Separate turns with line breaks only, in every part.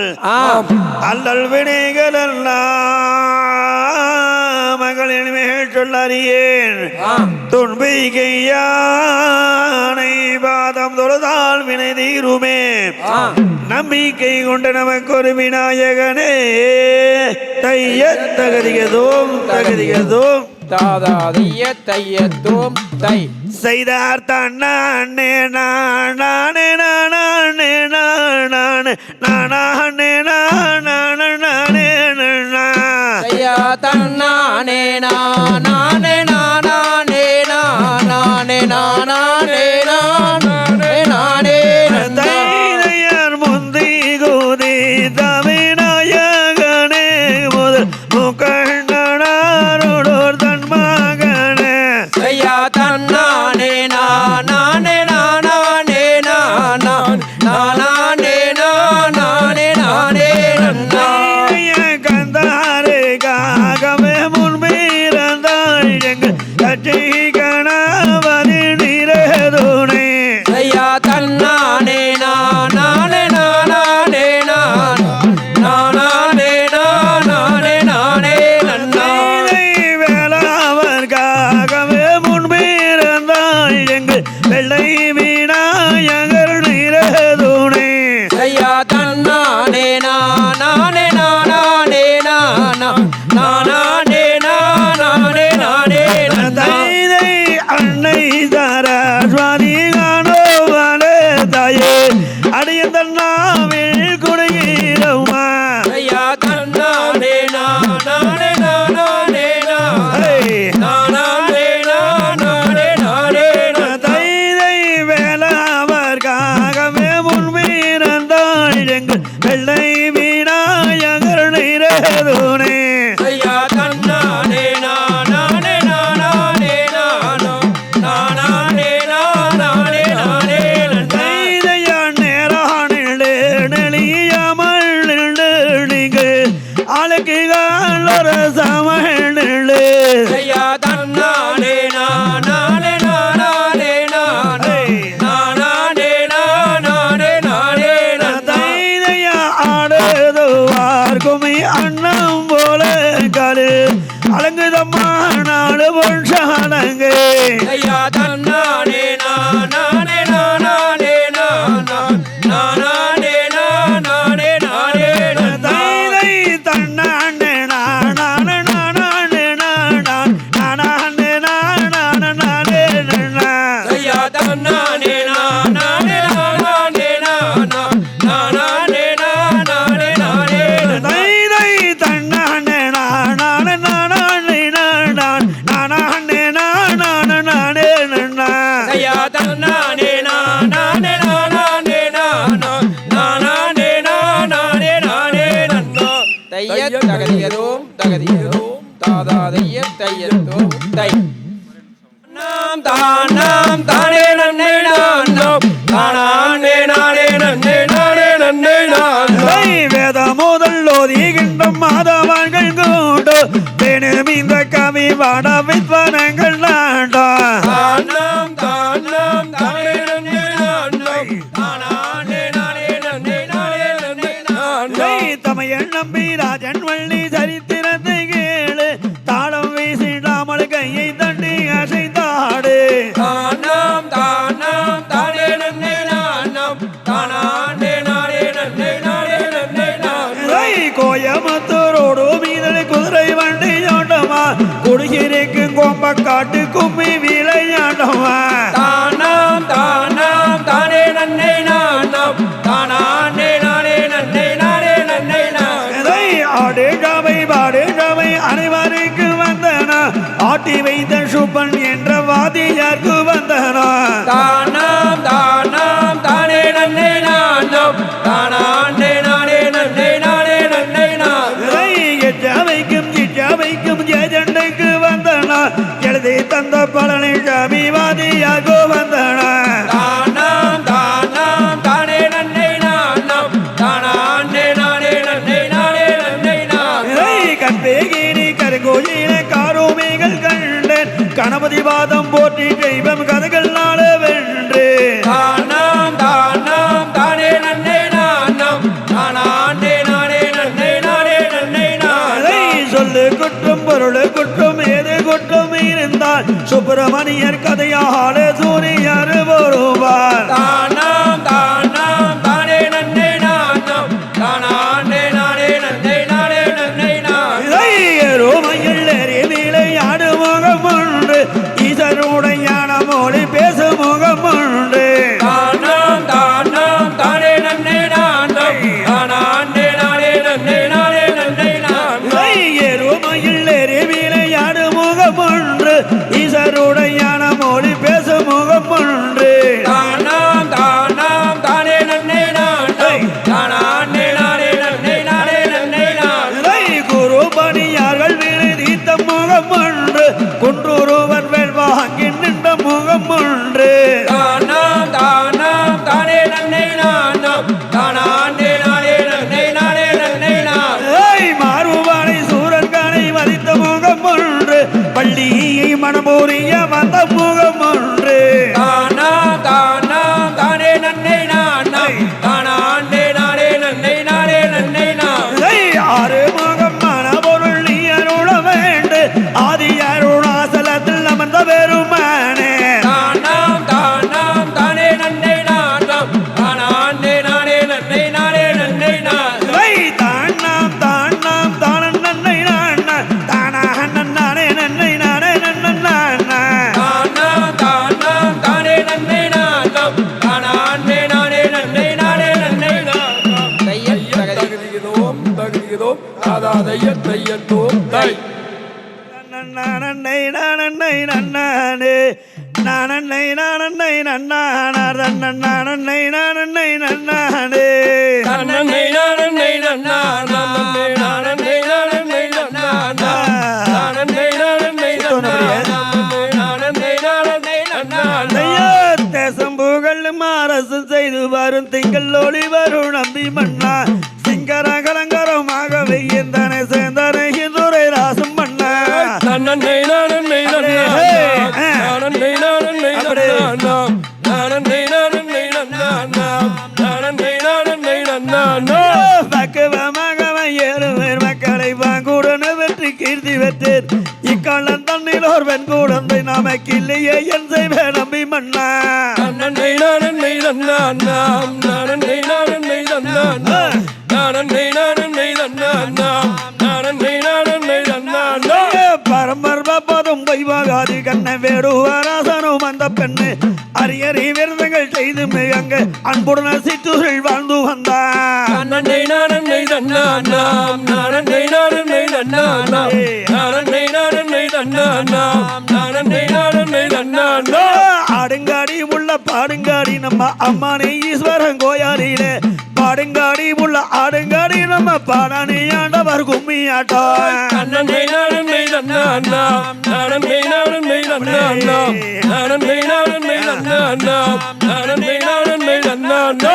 சொன்னால் அல்லல் வினைகள் எல்லாம் மகளின் மேல் சொல்லறியேன் துன்பிக்கையானை பாதம் தொழுதால் வினை தீருமே நம்பிக்கை கொண்ட நமக்கு ஒரு விநாயகனே தைய தகதிகதோம் தகதிகதோம்
தாதாதிய தையத்தோம் தை
செய்தார் தன்னானே நானே நானே நானே நானே நானே
செய்யா தன்னானே நானே நானே நானே நானே நானே
தையர் முந்தி குதி தமிழகனே முதல் முகண்டனாரோடோர் தன் மகனே
செய்யா தன்னானே நானே நானே நானே நானே
கந்தாரே காகமே முன்பிறந்தாள் எங்கள் கட்சி கணவரி நிறதுணை
செய்யா தன்னானே நானே நானே நானே
வேளாவர்காகவே முன்பிறந்தாள் எங்கள் வெள்ளை விநாயகர் நிறதுணை
செய்யா தன்னானே நானே நானே
தைதை அன்னை சரஸ்வதி காணோவலே தாயே அடியந்தன் நாவில் குடுகிறோமா
செய்யா தன்னானே நானே
தைதை வேளாவர்காகவே முன்பிறந்தாள் எங்கள் வெள்ளை விநாயகர் நிறதுணை
செய்யா தன்னானே நானே
தைதையான் நேரானிலே நெளியாமல் நின்று அழகுகள் ஒரு சமநிலை
செய்யா தன்னானே நானே
தைதையா ஆடுதுவார் குமி அண்ணம் போல கரு அலங்குதம்மா நாடு பொன்சாலங்கு
செய்யா தன்னானே நானே
தைதை தன்னாண்டே நானே
செய்யா தன்னானே நானே
தைதை தன்னாண்டே
செய்யா தன்னானே தையத் தகதியதோம் தகதியதோம் தாதாதைய தையத்தோம் தை நாம் தானே நன்னே நானோம் தானே நன்னே நானோம்
வேத முதல் ஓதிகின்ற மாதவர்கள் கூண்டு தினம் இந்த கவி வாட வித்வனங்கள் நாண்டா
தானம் தானே நன்னே நானோம் தானே நானோம்
தமையன் நம்பி ராஜன் வள்ளி சரித்திரத்தை கேளு தாளம் வீசிடாமல் கையை தண்டி அசைத்தாடு
தானம் தானே நன்னே நானோம் தானே நானோம்
கோயம்புத்தூரோடு மீதல் குதிரை வண்டி ஓட்டமா குடியிருக்கும் கொம்ப காட்டு கும்மி விளையாட்டமா
தானம் தானே நன்னே நானோம் தானே நன்னே நானோம்
ஆடு ஜாவை பாடு ஜாவை அனைவருக்கு வந்தனா ஆட்டி வைத்த சுப்பன் என்ற வாதியாருக்கு வந்தனா
தானம் தானே நன்னே நானோம் தானே நன்னே நானோம்
ஜாவைக்கும் ஜாவைக்கும் ஜெயஜண்டைக்கு வந்தனா எழுதி தந்த பழனி ஜாமி வாதியாருக்கு வந்தனா
தானம் தானே நன்னே நானோம் தானே நானோம்
கற்பேகினி கருங்கோயில காரோமிகள் கண்டேன் கணபதி பாதம் போற்றி தெய்வம் கதைகள் நாள வென்று
தானம் தானே நன்னே நானோம் தானே
குற்றம் இருந்தால் சுப்பிரமணியர் கதையாட சூரியர் வருவார்.
தானாம் தானாம் தானே நன்னை நானாம் தானாண்டே நானே நன்னை நானே நன்னை நான்
ரோமையில் விளையாடு முகம் ஒன்று ஈசருடைய மொழி பேசு முகம் ஒன்று.
தானாம் தானாம் தானே நன்னை நானாம் தானாண்டே நானே நன்னை நானே நன்னை நான்
ரோமையில் விளையாடு முகம் ஒன்று ஈசருடைய மொழி பேசு முகம் ஒன்று.
தானாம் தானாம் தானே நன்னை நானாம் தானாண்டே நானே நன்னை நானே நன்னை நான்
குரு பணியார்கள் விழுதித்த முகம் ஒன்று குன்றொருவன் வெல்வாங்கி நின்ற முகம் ஒன்று.
தானாம் தானாம் தானே நன்னை நானாம் தானாண்டே நானே நன்னை நானே நன்னை நான்
மாறுவானை சூரன்கானை வலித்த முகம் ஒன்று பள்ளியை மனமூறிய வந்த முகம் ஒன்று.
தானாம் தானாம் தானே நன்னை நானாம் தானாண்டே நானே நன்னை நானே நன்னை நான்
ஆறு முகம் மனபொருள் நீ அருள வேண்டு ஆதி அருணாசலத்தில் அமர்ந்த பெருமானே.
தானாம் தானாம் தானே நன்னை நானாம் தானாண்டே நானே நன்னை நானே நன்னை நான்
தானாம் தானாம் தானன் நன்னை நான் தானா நன்னானே நன்னை நானே நன்னன் நான்.
தானாம் தானாம் தானே நன்னை நானாம் தானாண்டே நானே நன்னை நானே நன்னை நான் தகுதியதோம் தகுதியதோம் தாதா தையத் தையத்தோம் தை
நன்னை நானன்னை நன்னானே நானன்னை நானன்னை நன்னானார் நன்னன்னை நானன்னை நன்னானே.
நன்னை நானன்னை நன்னானா நானன்னை நானன்னை நன்னானா நானன்னை நானன்னை நன்னானா நானன்னை நானன்னை நன்னானா
தேசம் புகழ் அரசு செய்து வரும் திங்கள் ஒளி வரும் நம்பி மன்னா சிங்கர கலங்கரமாக வெய்யந்தனை சேர்ந்தனை துறை ராசும் மன்னா.
நன்னை நானன்னை நன்னானா நானன்னை நானன்னை நன்னானா நானன்னை நானன்னை நன்னானா நானன்னை நானன்னை நன்னானா
பக்குவமாக ஏறுவேர் மக்களை வாங்குடன வெற்றி கீர்த்தி வெற்றேன் இக்காலம் தண்ணில் ஒரு வெண் கூடந்தை நமக்கு இல்லையே என் செய்வேன் நம்பி மன்னா.
நன்னை நானன்னை நன்னானா நானன்னை நானன்னை நன்னானா நானன்னை நானன்னை நன்னானா நானன்னை நானன்னை நன்னானா
பரம்பர் பப்பதும் பொய்வாகாதி கண்ண வேடுவராசனும் அந்த பெண்ணு அரியறி விருதுகள் செய்து மிகங்க அன்புடன் சிற்றூரில் வாழ்ந்து வந்தார்.
நன்னை நானன்னை நன்னானா நானன்னை நானன்னை நன்னானா நானன்னை நானன்னை நன்னானா நானன்னை நானன்னை நன்னானா
ஆடுங்காடி உள்ள பாடுங்காடி நம்ம அம்மானே ஈஸ்வரன் கோயாரியிலே பாடுங்காடி உள்ள ஆடுங்காடி நம்ம பாடானி ஆண்டவர் கும்மி ஆட்டம்.
நன்னை நானன்னை நன்னானா நானன்னை நானன்னை நன்னானா நானன்னை நானன்னை நன்னானா நானன்னை நானன்னை நன்னானா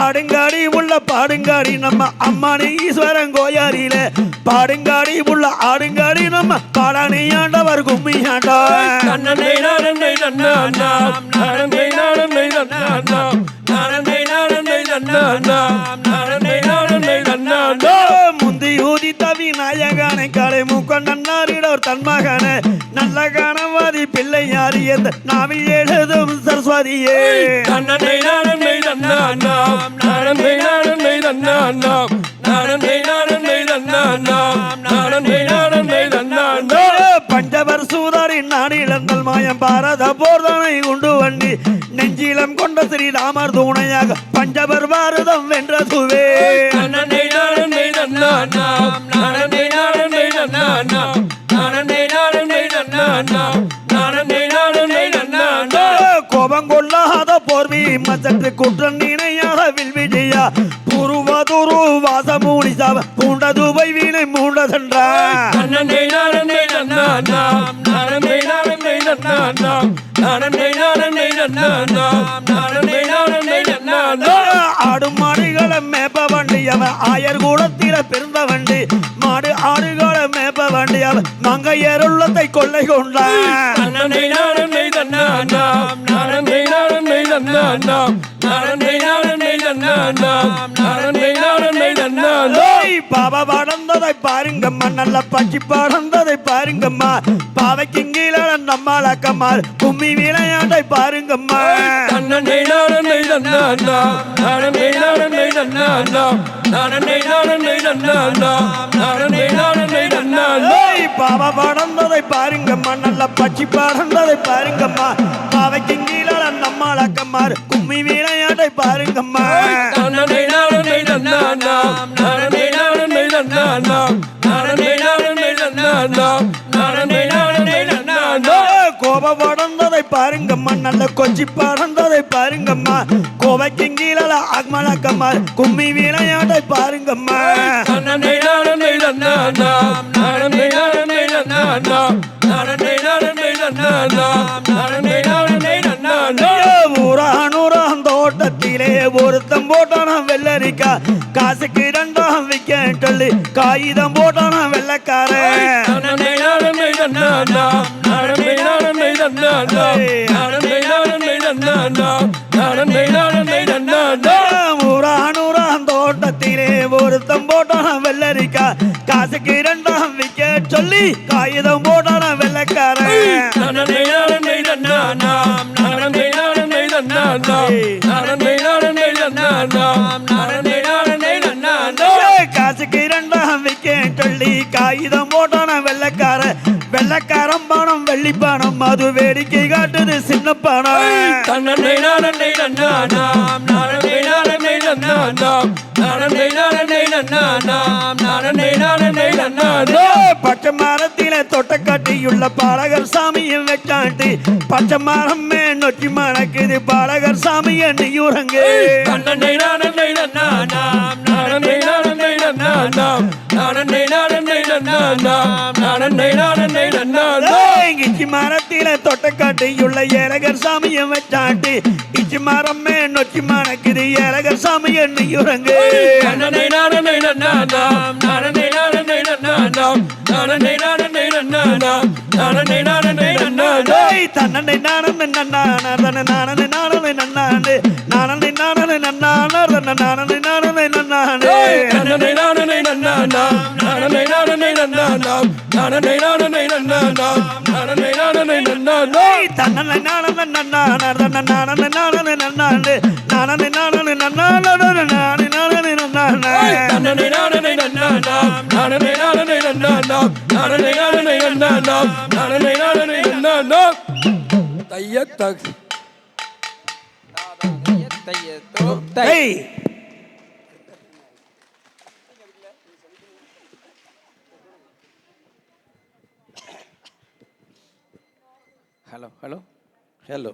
ஆடுங்காடி உள்ள பாடுங்காடி நம்ம அம்மானி ஈஸ்வரன் கோயாரியிலே பாடுங்காடி உள்ள ஆடுங்காடி நம்ம பாடானி ஆண்டவர் கும்மி ஆட்டம்.
நன்னை நானன்னை நன்னானா நானன்னை நானன்னை நன்னானா நானன்னை நானன்னை நன்னானா நானன்னை நானன்னை நன்னானா
முந்தி ஊதித்த விநாயகனை காலை மூக்கண்ணாரிடோர் தன் மகன நல்ல கணவாதி பிள்ளை யாரியந்த நாவில் எழுதும் சரஸ்வதியே.
நன்னை நானன்னை நன்னானா நானன்னை நானன்னை நன்னானா நானன்னை நானன்னை நன்னானா நானன்னை நானன்னை நன்னானா
பஞ்சவர் சூதாரின் நாடு இழந்தல் மாயம் பாரத போர்தனை உண்டு வண்டி நெஞ்சிலம் கொண்ட ஸ்ரீராமர் துணையாக பஞ்சவர் பாரதம் வென்றதுவே.
நன்னை நானன்னை நன்னானா நானன்னை நானன்னை நன்னானா நானன்னை நானன்னை நன்னானா நானன்னை நானன்னை நன்னானா
கோபம் கொள்ளாத போர்வி மச்சற்று குற்றம் நினையாத வில்விஜயா புருவதுரு வாசமூனி சாவ பூண்டதுவை வீணை மூண்டதென்றார்.
நன்னை நானன்னை நன்னானா நானன்னை நானன்னை நன்னானா நானன்னை நானன்னை நன்னானா நானன்னை நானன்னை நன்னானா
ஆடும் மாடுகளை மேப்ப வண்டி அவன் ஆயர் கூடத்தில பிறந்த வண்டி மாடு ஆடுகளை மேப்ப வண்டி அவன் மங்கையர் உள்ளத்தை கொள்ளை கொண்டான்.
நன்னை நானன்னை நன்னானா நானன்னை நானன்னை நன்னானா நானன்னை நானன்னை நன்னானா நானன்னை நானன்னை நன்னானா
பாபா படந்ததை பாருங்கம்மா நல்ல பச்சி படந்ததை பாருங்கம்மா பாவைக்கு கீழே நம்மாளக்கம்மாள் கும்மி விளையாட்டை பாருங்கம்மா
தன்னே நானே நன்னா நானே நானே நன்னா நானே நானே நன்னா நானே நானே நன்னா
பாபா படந்ததை பாருங்கம்மா நல்ல பச்சி படந்ததை பாருங்கம்மா பாவைக்கு கீழே நம்மாளக்கம்மாள் கும்மி விளையாட்டை பாருங்கம்மா
நானே நானே நன்னா நானே நானே நன்னா நானே நானே நன்னா நானே நானே நன்னா
கோப படந்ததை பாருங்கம்மா நல்ல கொச்சி படந்ததை பாருங்கம்மா கோவைக்கு கீழே அக்மலக்கம்மாள் கும்மி விளையாட்டை பாருங்கம்மா
நானே நானே நன்னா நானே நானே நன்னா நானே நானே நன்னா நானே நானே நன்னா
ஊரான் தோட்டத்திலே ஒருத்தம் போட்டான வெள்ளரிக்கா காசுக்கு இரண்டாம் விக்க சொல்லி காகிதம் போட்டான வெள்ளக்காரன்
நானே நானே நன்னா நானே நானே நன்னா நானே நானே நன்னா நானே நானே நன்னா
ஊரான் தோட்டத்திலே ஒருத்தம் போட்டான வெள்ளரிக்கா காசுக்கு இரண்டாம் விக்க சொல்லி காகிதம் போட்டான வெள்ளக்காரன்
நானே நானே நன்னா நானே நானே நன்னா நானே நானே நன்னா நானே நானே நன்னா
காசுக்கு இரண்டாம் விக்க சொல்லி காகிதம் போட்டான வெள்ளக்காரன் பணம் வெள்ளி பணம் அது வேடிக்கை காட்டுது சின்ன பணம்
தன்னே நானே நன்னா நானே நானே நன்னா நானே நானே நன்னா நானே நானே நன்னா
பச்சை மரத்தில தொட்ட கட்டியுள்ள பாலகர் சாமியும் வச்சாண்டி பச்சை மரமே நொச்சி மணக்குது பாலகர் சாமி எண்ணியுறங்கு
தன்னே நானே நன்னா நானே நானே நன்னா நானே நானே நன்னா நானே நானே நன்னா
இச்சி மரத்தில தொட்ட கட்டியுள்ள ஏலகர் சாமியும் வச்சாண்டி இச்சி மரமே நொச்சி மணக்குது ஏலகர் சாமி எண்ணியுறங்கு
தன்னே நானே நன்னா நானே நானே நன்னா நானே நானே நன்னா நானே நானே நன்னா
தன்னனை நானே நன்னா நானே நானே நானே நன்னாண்டு நானே நானே நன்னா நானே நானே நன்னாண்டு
தன்னே நானே நன்னா நானே நானே நன்னா நானே நானே நன்னா நானே நானே நன்னா
தன்னனை நானே நன்னா நானே நானே நன்னாண்டு நானே நானே நன்னா நானே நானே நன்னாண்டு
தன்னே நானே நன்னா நானே நானே நன்னா நானே நானே நன்னா நானே நானே நன்னா தையத்தக்
ஏய்
ஹலோ ஹலோ ஹலோ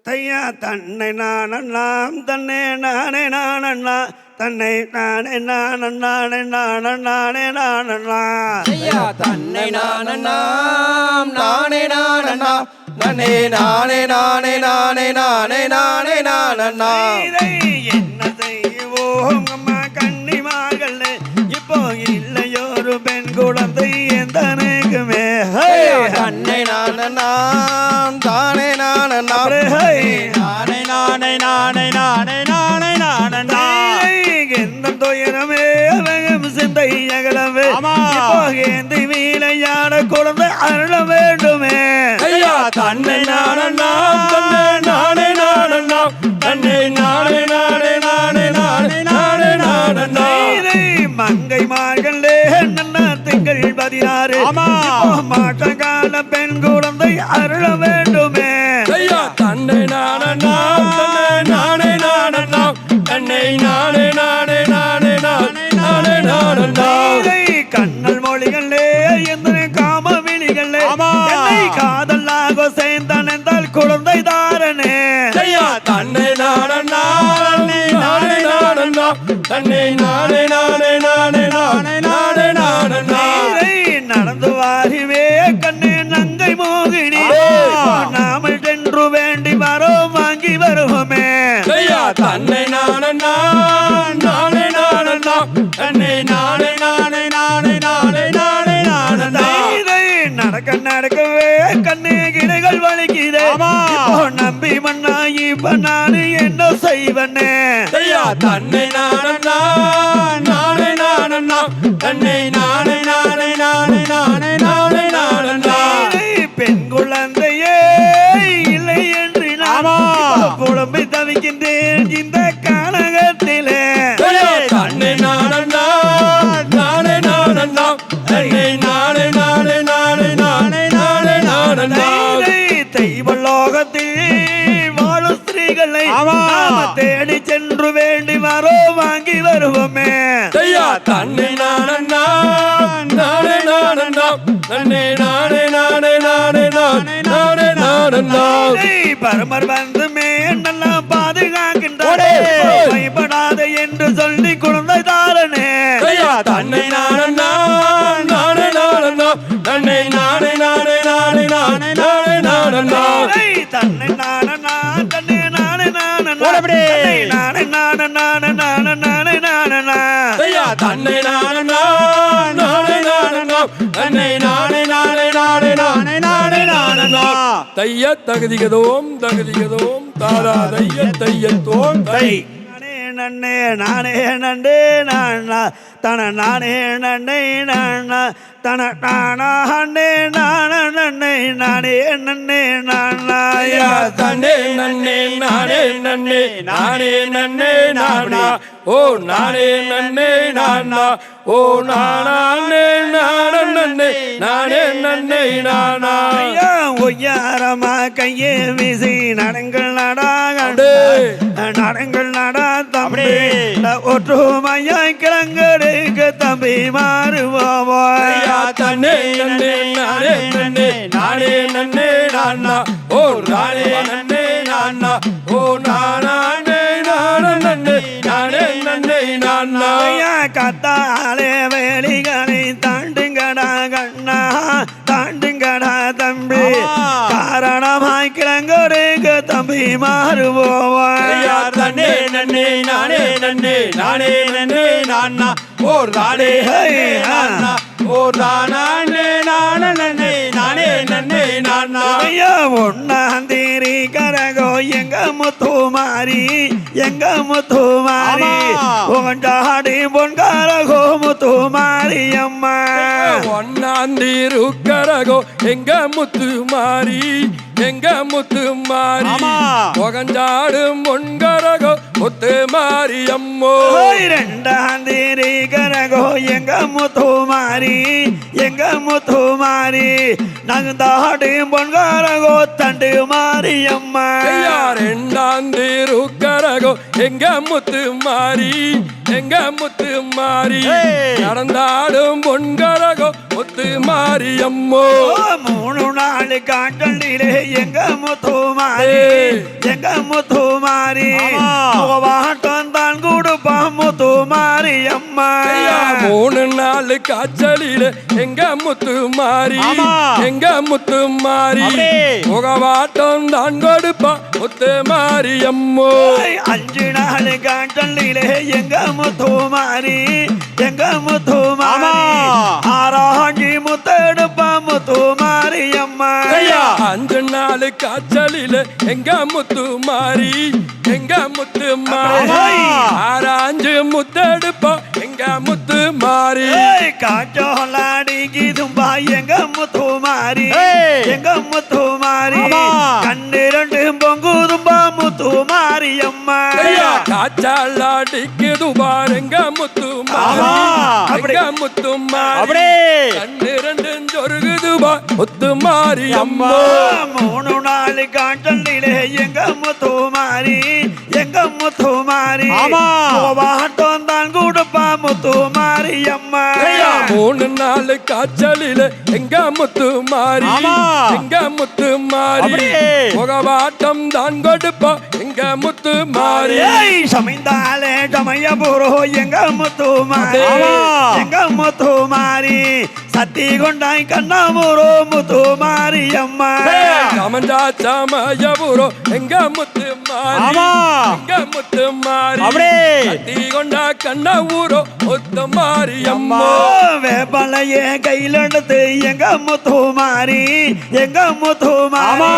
தையா தன்னை நானண்ணாம் தன்னை நானே நானண்ணா தன்னை நானே நானே நானே நானண்ணா
ஐயா தன்னை நானண்ணாம் நானே நானண்ணா நன்னே நானே நானே நானே நானே நானே நானண்ணா
என்ன செய்வோம் அம்மா கன்னிமார்கள் இப்போ இல்லையோரு பெண் குழந்தை எந்தனைக்குமே
தன்னை நானண்ணாம் தானே நானண்ணா நானே நானே நானே நானே நானே நானண்ணா
எந்த துயரமே அவகம் சிந்தை அகலவே ஏந்தி வீலையாட குழந்தை அருள வேண்டுமே
ஐயா தன்னை நானண்ணாம் தன்னை நானே நானண்ணாம் தன்னை நானே நானே நானே நானே நானே நானண்ணா
மங்கை மார்களே நன்னா திங்கள் 16 மாட்டங்கால பெண் குழந்தை அருள வேண்டுமே
ஐயா தன்னை நானண்ணாம் தன்னை நானே நானண்ணாம் தன்னை நானே நானே நானே நானே நானே நானண்ணா
கண்ணல் மொழிகளே எந்த காம விழிகளே என்னை காதலாக சேர்ந்தால் குழந்தை தாரனே
ஐயா தன்னை நானண்ணாம் தன்னை நானே நானண்ணாம் தன்னை நானே நானே நானே நானே நானே நானண்ணா
நடந்து வாரிவே கண்ணே நங்கை மோகினி இப்ப நானு என்ன செய்வனே
ஐயா தன்னை நானண்ணா நானே நானண்ணா தன்னை நானே நானே நானே நானே நானே நானண்ணா
பெண் குழந்தையே இல்லை என்று நான் புலம்பை தவிக்கின்றேன் இந்த கானகத்திலே
தன்னை நானண்ணா நானே நானண்ணா தன்னை நானே நானே நானே நானே நானே நானண்ணா
தெய்வலோகத்தில் வாழும் ஸ்திரீகளை நாம தேடி சென்று வேண்டி வரோ வாங்கி வருவோமே
ஐயா தன்னை நானண்ணா நானே நானண்ணா தன்னை நானே நானே நானே நானே நானே நானண்ணா
பரமர் வந்து மேண்டெல்லாம் பாதுகாக்கின்றாரே பயப்படாத என்று சொல்லி குழந்தை தாரனே
ஐயா தன்னை நானண்ணா நானே நானண்ணா தன்னை நானே நானே நானே நானே நானே நானண்ணா
தன்னை நானண்ணா தன்னை நானே நானண்ணா நானே நானே நானே நானே நானே நானண்ணா
ஐயா தன்னை நானண்ணா நானே நானண்ணா தன்னை நானே நானே நானே நானே நானே நானண்ணா தைய தகுதிகதோம் தகுதிகதோம் தாரா தைய தையத்தோம் தை
நன்னே நானே நண்டே நானா தன நானே நன்னே நானா தன நானா ஹன்னே நான நன்னே நானே நன்னே நானா
ஐயா தன்னே நன்னே நானே நன்னே நானே நன்னே நானா ஓ நானே நன்னே நானா ஓ நானே நானே நன்னே நானே நன்னே நானா
ஐயா ஒய்யாரமா கையே வீசி நடங்கள் நடாகண்டே நடங்கள் நடா தம்பி ஒற்றுமையாய் கிளங்கடுக்கு தம்பி மாறுவோம்
தன்னே நன்னே நானே நன்னே நானே நன்னே நானா ஓ நானே நன்னே நானா ஓ நானே நானே நன்னே நானே நன்னே நானா
ஐயா கத்தாலே வேலிகளை தாண்டுங்கடா கண்ணா தாண்டுங்கடா தம்பி காரணமாய் கிளங்கடுக்கு தம்பி மாறுவோம்
தன்னே நன்னே நானே நன்னே நானே நன்னே நானா ஓ நானே நானா ஓ நானே நானே நன்னே நானே நன்னே நானா
ஐயா ஒன்னாந்தேரி கரகோ எங்க முத்துமாரி எங்க முத்துமாரி ஒன்றாடி பொன்காரகோ முத்துமாரி அம்மா
ஒன்னாந்திருக்கரகோ எங்க முத்து மாறி எங்க முத்து மாறி ஒகஞ்சாடும் பொன்கரகோ முத்து மாறி அம்மோ
ரெண்டாந்தேரி கரகோ எங்க முத்துமாரி எங்க முத்துமாரி நகுந்தாடி பொன்காரகோ தண்டு மாரி அம்மா
ரெண்டாந்திருக்கரகோ எங்க முத்து மாறி எங்க முத்து மாறி நடந்தாடும் பொன்கரகோ முத்து மாரி அம்மோ
மூணு நாள் காட்டலிலே எங்க முத்துமாரி எங்க முத்துமாரி வாட்டம் தான் கொடுப்பா முத்துமாரி அம்மா
மூணு நாள் காய்ச்சலில எங்க முத்து மாறி எங்க முத்து மாறி முகவாட்டம் தான் கொடுப்பா முத்து மாரி அம்மோ
அஞ்சு நாள் காட்டலிலே எங்க முத்துமாரி எங்க முத்துமாரி ஆராஞ்சி முத்தெடுப்பா முத்துமாரி அம்மா
அஞ்சு நாள் காய்ச்சலில எங்க முத்து மாறி எங்க முத்து மாறி ஆராஞ்சு முத்தெடுப்பா எங்க முத்து மாறி
காச்சோலாடிக்குதும்பா எங்க முத்துமாரி எங்க முத்துமாரி கண்ணிரண்டு பொங்குதும்பா முத்துமாரி அம்மா
காச்சாலாடிக்குதுபா எங்க முத்து மாறி எங்க முத்து மாறி கண்ணிரண்டு சொருகுதுபா முத்து மாரி அம்மா
மூணு நாள் காட்டலிலே எங்க முத்துமாரி எங்க முத்துமாரி வாட்டம் தான் கொடுப்பா முத்துமாரி அம்மா
மூணு நாள் காய்ச்சலில எங்க முத்து மாறி எங்க முத்து மாறி முகவாட்டம் தான் கொடுப்பா எங்க முத்து மாறி
சமைந்தாலே சமய புரோ எங்க முத்துமாரி எங்க முத்துமாரி சத்தி கொண்டாய் கண்ணாமூரோ முத்து மாரியம்மா
சமஞ்சா சமயபுரோ எங்க முத்து மாரி
ஆமா.
எங்க முத்து மாரி
அப்படியே.
சத்தி கொண்டா கண்ண ஊரோ முத்து மாரியம்மா
வேப்பலையே கையில் எடுத்து எங்க முத்து மாறி எங்க முத்து மாரி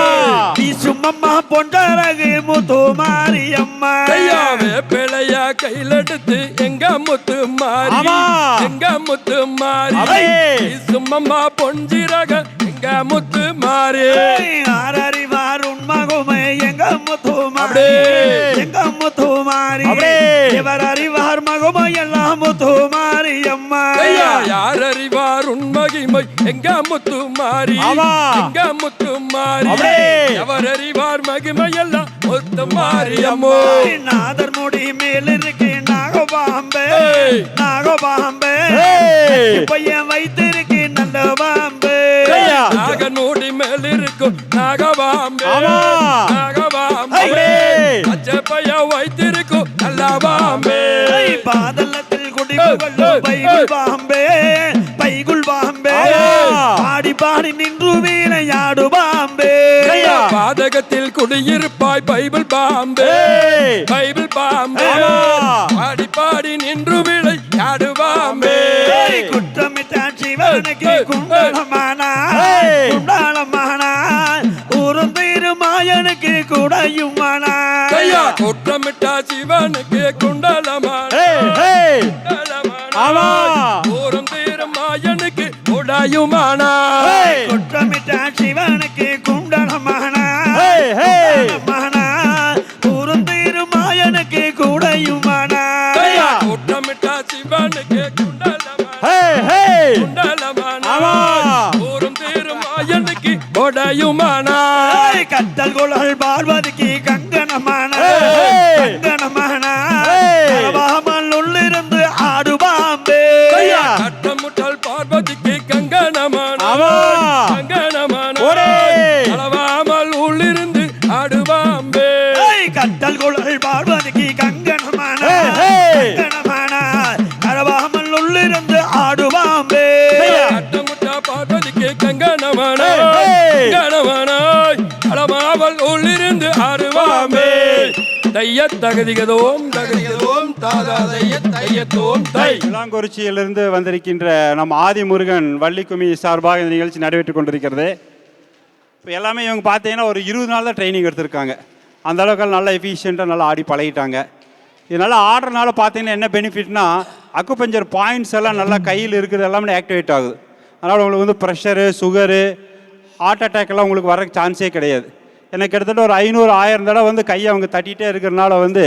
நீ சும்மம்மா பொண்டரகு முத்து மாரியம்மா
கையாவே பிழையா கையில் எடுத்து எங்க முத்து மாரி
ஆமா.
எங்க முத்து மாரி
அப்படியே.
சும்மம்மா பொஞ்சிரக எங்க முத்து மாரி
ஆரறிவார் உண்மகுமே எங்க முத்து மாரி
அப்படியே.
எங்க முத்து மாரி
அப்படியே.
இவர் அறிவார் மகுமை எல்லாம் முத்து மாரியம்மா
ஐயா யார் அறிவார் உன் மகிமை எங்க முத்து மாரி
ஆமா.
எங்க முத்து மாரி
அப்படியே.
எவர் அறிவார் மகிமை எல்லாம் முத்து மாரியம்மோ
நாதர் முடி மேல் இருக்கு நாகபாம்பே
ஏய்.
நாகபாம்பே
ஏய்.
பையன் வைத்திருக்கு நல்ல பாம்பே
ஐயா.
நாகனோடி மேல் இருக்கும் நாகபாம்பே
ஆமா.
நாகபாம்பே
அப்படியே.
அச்சப்பைய வைத்திருக்கும் நல்ல பாம்பே
பாதலத்தில் குடிபுகழும் பைகுல் பாம்பே பைகுல் பாம்பே
ஆமா.
பாடி பாடி நின்று வீணையாடு பாம்பே
ஐயா.
பாதகத்தில் குடியிருப்பாய் பைபிள் பாம்பே
ஏய்.
பைபிள் பாம்பே
ஆமா.
பாடி பாடி நின்று விளையாடு பாம்பே
குற்றமிட்டான் சிவனுக்கு குண்டலமானா
ஏய்.
குண்டலமானா ஊரும் திருமாயனுக்கு குடையுமானா
கையா குற்றமிட்டா சிவனுக்கு குண்டலமான
ஏய், ஏய். ஆமா.
ஊரம் தீரமாயனுக்கு உடையுமானா
ஏய்.
குற்றமிட்டான் சிவனுக்கு குண்டலமானா
ஏய், ஏய்.
குண்டலமானா ஊரும் திருமாயனுக்கு குடையுமானா
கையா குற்றமிட்டா சிவனுக்கு குண்டலமான
ஏய், ஏய்.
குண்டலமான
ஆமா.
ஊரம் தீரமாயனுக்கு உடையுமானா
கத்தல் குழல் பார்வதிக்கு கங்கணமான
ஏய்.
கங்கணமான
ஏய்.
கரவாமல் உள்ளிருந்து ஆடு பாம்பே
கையா.
கட்டமுட்டல் பார்வதிக்கு கங்கணமான
ஆமா.
கங்கணமான
ஒரே.
அளவாமல் உள்ளிருந்து ஆடுவாம்பே
கத்தல் குழல் பார்வதிக்கு கங்கணமான
ஏய்.
கங்கணமான கரவாமல் உள்ளிருந்து ஆடு பாம்பே
கட்டமுட்டா பார்வதிக்கு கங்கணமான
ஏய்.
கங்கணமான அளவாமல் உள்ளிருந்து ஆடுவாம்பே தைய தகதிகதோம் தகதிகதோம் தாதா தைய தையத்தோம் தை
விளாங்குறிச்சியிலிருந்து வந்திருக்கின்ற நம் ஆதிமுருகன் வள்ளிக்குமி சார்பாக இந்த நிகழ்ச்சி நடைபெற்றுக் கொண்டிருக்கிறது. இப்போ எல்லாமே இவங்க பார்த்தீங்கன்னா ஒரு 20 நாள் தான் ட்ரைனிங் எடுத்திருக்காங்க. அந்த அளவுக்கு நல்லா எஃபிஷியண்ட்டாக நல்லா ஆடி பழகிட்டாங்க. இது நல்லா ஆடுறதுனால பார்த்தீங்கன்னா என்ன பெனிஃபிட்னா அக்குபஞ்சர் பாயிண்ட்ஸ் எல்லாம் நல்லா கையில் இருக்குது எல்லாமே ஆக்டிவேட் ஆகுது. அதனால் உங்களுக்கு வந்து ப்ரெஷரு சுகரு ஹார்ட் அட்டாக் எல்லாம் உங்களுக்கு வர சான்ஸே கிடையாது. எனக்கு கிட்டத்தட்ட ஒரு 500-1000 தடவை வந்து கையை அவங்க தட்டிகிட்டே இருக்கிறனால வந்து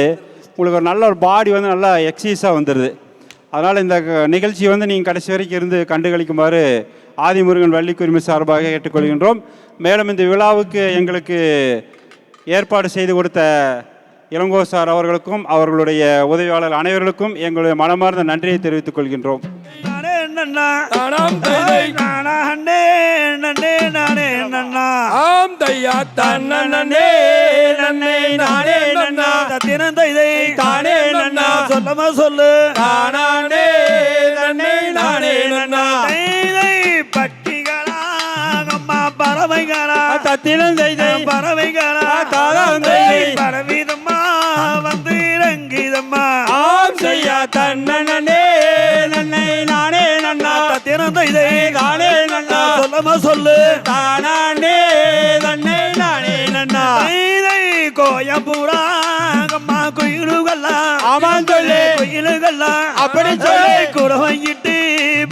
உங்களுக்கு ஒரு நல்ல ஒரு பாடி வந்து நல்லா எக்ஸசைஸாக வந்துடுது. அதனால் இந்த நிகழ்ச்சி வந்து நீங்கள் கடைசி வரைக்கும் இருந்து கண்டுகளிக்குமாறு ஆதிமுருகன் வள்ளிக்குரிமை சார்பாக கேட்டுக்கொள்கின்றோம். மேலும் இந்த விழாவுக்கு எங்களுக்கு ஏற்பாடு செய்து கொடுத்த இளங்கோ சார் அவர்களுக்கும் அவர்களுடைய உதவியாளர் அனைவர்களுக்கும் எங்களுடைய மனமார்ந்த நன்றியை தெரிவித்துக் கொள்கின்றோம்.
நானே நன்னா
தானாம் தைதை
நானா அண்ணே நன்னே நானே நன்னா
ஆம் தையா தன்னே நன்னே நானே நன்னா
தத்தினந்த இதை
தானே நன்னா
சொல்லமா சொல்லு
தானானே நன்னே நானே நன்னா
தைதை பட்டிகளா அம்மா பறவைகளா
தத்தினந்தை
பறவைகளா
தாதாந்தை
பறவிதம்மா வந்து இறங்கிதம்மா
ஆம் செய்யா தன்னே நன்னை நானே நன்னா
தத்தினந்த இதை
தானே நன்னா
சொல்லமா சொல்லு
தானே நன்னை நானே நன்னா
தைதை கோயம்பூரா அம்மா குயிலுகளா
ஆமாம் சொல்லு.
குயிலுகளா
அப்படி சொல்லு.
கூட வாங்கிட்டு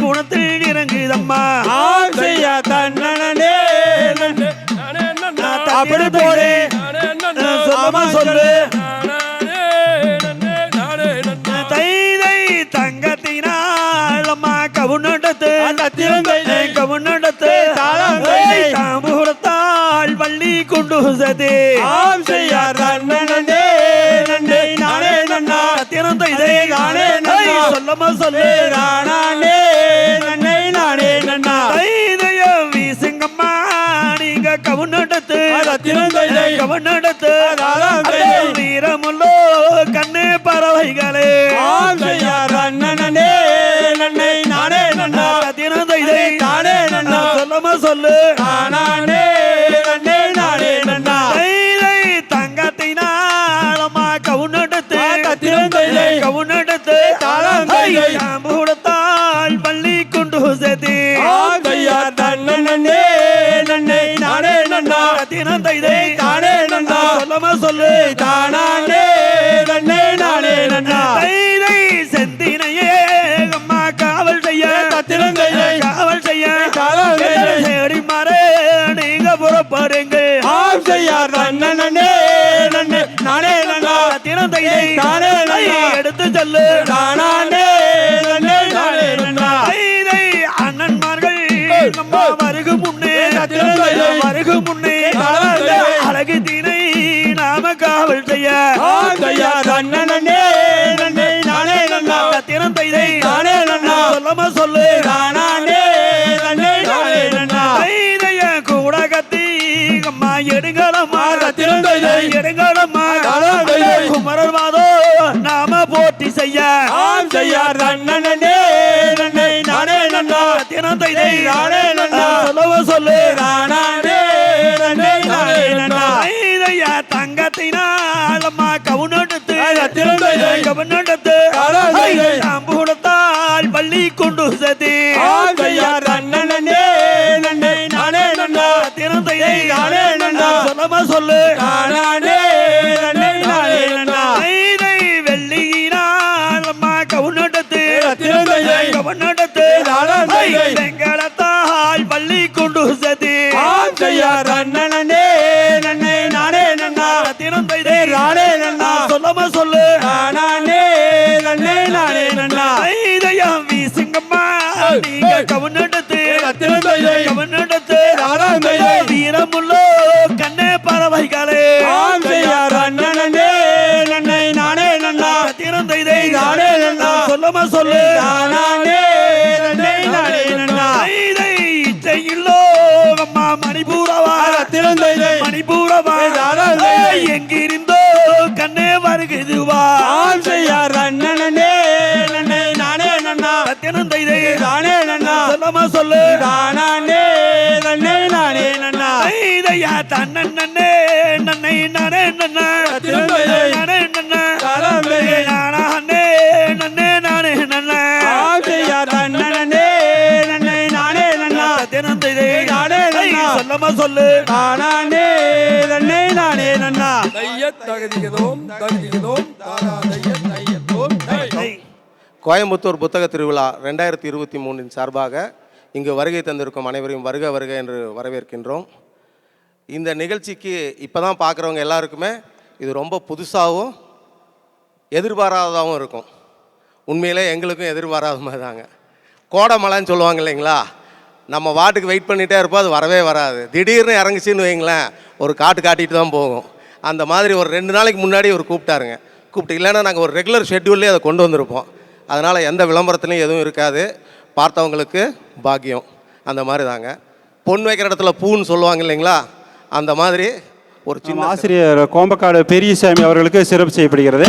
புணத்தில் இறங்குதம்மா
ஆம் செய்யா தன்னே நன்னை
நானே நன்னா
அப்படி போடு.
நானே நன்னா
சொல்லமா சொல்லு
நானே நன்னே நானே நன்னா
தைதை தங்கத்தினால் அம்மா கவுனடத்து
தத்தினந்தை
கவுனடத்து
தாளந்தை
தாம்பூலத்தால் வள்ளி கொண்டு சதே
ஆம் செய்யா தன்னே நன்னை நானே நன்னா
திறந்த இதை
நானே நன்னா.
சொல்லமா சொல்லு
நானே நன்னை நானே நன்னா
தைதைய வீசுங்கம்மா நீங்க கவுனடத்து
தத்தினந்தை
கவுனடத்து
தாளந்தை
வீரமுள்ளோ கண்ணே பறவைகளே
ஆம் செய்யா தன்னே நன்னை நானே நன்னா
திறந்த இதை சொல்லு
நானே நன்னே நானே நன்னா
தங்கத்தினாலம்மா கவுனெடுத்து கவுனெடுத்து கொடுத்தால் பள்ளி கொண்டு சேர்த்து
நன்னே நன்னே நானே நன்னா
தானே நன்னா சொல்லமா சொல்லு
தானே நன்னே நானே நன்னா
செந்தினையே அம்மா காவல் செய்ய காவல் செய்ய செடி மாறே நீங்க புறப்படுங்க
செய்யார் நன்னே நன்னே நானே நன்னா
தானே எடுத்து சொல்லு
நானே நன்னே நானே நன்னா
அண்ணன்மார்கள் நம்ம வருகு முன்னே அழகு தீனை நாம காவல் செய்ய
நன்னே நன்னே நானே நன்னா
தானே சொல்லமா சொல்லு
நானே நன்னே நானே நன்னா
கூட கத்தி அம்மா எடுங்களம்மா எடுங்களம்மா குமரர் வாதோ நாம போட்டி செய்ய
செய்யார் நன்னே நன்னே நானே நன்னா
நானே நன்னா சொல்லவ சொல்லு
நானே நன்னே நானே நன்னா
தங்கத்தினால் அம்மா கவுனெடுத்து கவுனெடுத்து கொடுத்தால் பள்ளி கொண்டு சேர்த்து
நன்னே நன்னே நானே நன்னா
நானே நன்னா சொல்லமா சொல்லு
நானே நன்னே நானே நன்னா
வெள்ளியினால் அம்மா கவுனெடுத்து கவுனெடுத்து வெங்கலத்தால் பள்ளி கொண்டு சேர்த்து
நன்னே நன்னே நானே நன்னா
நானே நன்னா சொல்லமா சொல்லு
நானே நன்னே நானே நன்னா
வீசுங்கம்மா நீங்க கவுனெடுத்து கவுனெடுத்து வீரமுள்ளோ கண்ணே பறவைகளே
நன்னே நன்னே நானே நன்னா
நானே நன்னா சொல்லமா சொல்லு
நானே நன்னே நானே நன்னா
இச்சையில்லோ அம்மா மணிபூரவா மணிபூரவா எங்கிருந்தோ கண்ணே வருகுதுவா
செய்யார் நன்னே நன்னே நானே நன்னா
நானே நன்னா சொல்லமா சொல்லு
நானே நன்னே நானே நன்னா
தன்னே நன்னே நானே நன்னா நானே நன்னா நானே நன்னே நானே நன்னா
செய்யார் நன்னே நன்னே நானே நன்னா
நானே நன்னா சொல்லமா சொல்லு
நானே நன்னே நானே நன்னா
கோயம்புத்தூர் புத்தக திருவிழா 2023 சார்பாக இங்கு வருகை தந்திருக்கும் அனைவரையும் வருக வருக என்று வரவேற்கின்றோம். இந்த நிகழ்ச்சிக்கு இப்போ தான் பார்க்குறவங்க எல்லாருக்குமே இது ரொம்ப புதுசாகவும் எதிர்பாராததாகவும் இருக்கும். உண்மையிலே எங்களுக்கும் எதிர்பாராத மாதிரி தாங்க. கோடை மழைன்னு சொல்லுவாங்க இல்லைங்களா, நம்ம வாட்டுக்கு வெயிட் பண்ணிகிட்டே இருப்போம், அது வரவே வராது. திடீர்னு இறங்குச்சின்னு வைங்களேன், ஒரு காட்டிட்டு தான் போகும். அந்த மாதிரி ஒரு 2 நாளைக்கு முன்னாடி ஒரு கூப்பிட்டாருங்க. இல்லைன்னா நாங்கள் ஒரு ரெகுலர் ஷெட்யூல்லே அதை கொண்டு வந்திருப்போம். அதனால் எந்த விளம்பரத்துலையும் எதுவும் இருக்காது. பார்த்தவங்களுக்கு பாக்கியம். அந்த மாதிரி தாங்க. பொன் வைக்கிற இடத்துல பூன்னு சொல்லுவாங்க இல்லைங்களா, அந்த மாதிரி ஒரு சின்ன
ஆசிரியர் கோம்பக்காடு பெரியசாமி அவர்களுக்கு சிறப்பு செய்யப்படுகிறது.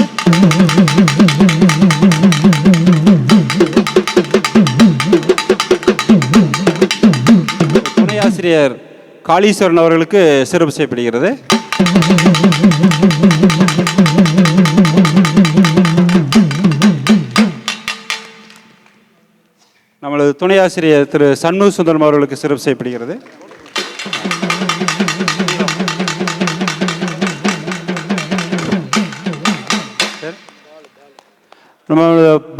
துணை ஆசிரியர் காளீஸ்வரன் அவர்களுக்கு சிறப்பு செய்யப்படுகிறது. நம்மளது துணை ஆசிரியர் திரு சண்முக சுந்தரம் அவர்களுக்கு சிறப்பு செய்யப்படுகிறது. நம்ம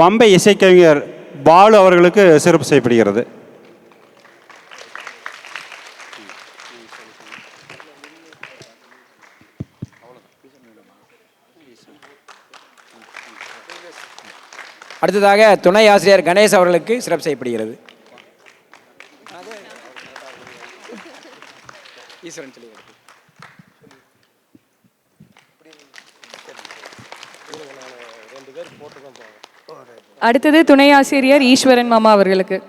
பம்பை இசைக்கவிஞர் பாலு அவர்களுக்கு சிறப்பு செய்யப்படுகிறது.
அடுத்ததாக துணை ஆசிரியர் கணேஷ் அவர்களுக்கு சிறப்பு செய்யப்படுகிறது. ஈஸ்வரன் சொல்லி
அடுத்தது துணை ஆசிரியர் ஈஸ்வரன் மாமா அவர்களுக்கு.